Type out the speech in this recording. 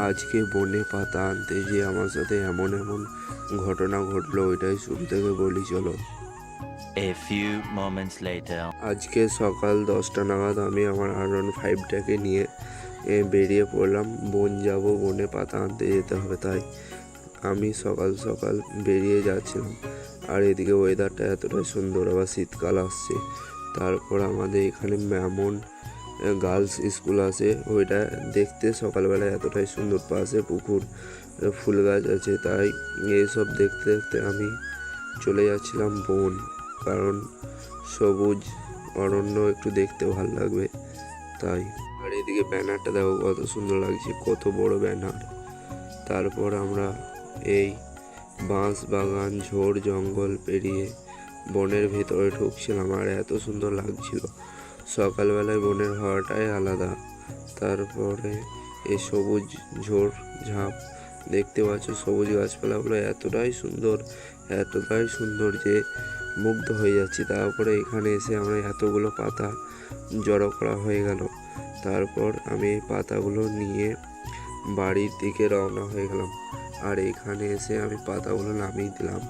আজকে বনে পাতা আনতে গিয়ে আমার সাথে এমন এমন ঘটনা ঘটলো, ওইটাই শুরু থেকে বলি চলো। A few moments later. আজকে সকাল 10টা নাগাদ আমি আমার R15টাকে নিয়ে বেরিয়ে পড়লাম। বনে পাতা আনতে যেতে হবে, তাই আমি সকাল সকাল বেরিয়ে যাচ্ছিলাম। আর এদিকে ওয়েদারটা এতটাই সুন্দর, আবার শীতকাল আসছে। তারপর আমাদের এখানে ম্যামন গার্লস স্কুল আছে, ওইটা দেখতে সকালবেলা এতটাই সুন্দর। পাশে পুকুর, ফুল গাছ আছে, তাই এইসব দেখতে দেখতে আমি চলে যাচ্ছিলাম বন, কারণ সবুজ অরণ্য একটু দেখতে ভালো লাগবে তাই। আর এদিকে ব্যানারটা দেখো কত সুন্দর লাগছে, কত বড় ব্যানার। তারপর আমরা এই বাঁশ বাগান, ঝোড় জঙ্গল পেরিয়ে বনের ভেতরে ঢুকছিলাম, আর এত সুন্দর লাগছিল। সকালবেলায় বনের হাওয়াটাই আলাদা। তারপরে এই সবুজ ঝোড় ঝাপ দেখতে পাচ্ছ, সবুজ গাছপালাগুলো এতটাই সুন্দর যে মুগ্ধ হয়ে যাচ্ছি। তারপরে এখানে এসে আমরা এতগুলো পাতা জড়ো করা হয়ে গেল। তারপর আমি এই পাতাগুলো নিয়ে বাড়ির দিকে রওনা হয়ে গেলাম। আর এখানে এসে আমি পাতাগুলো নামিয়ে দিলাম।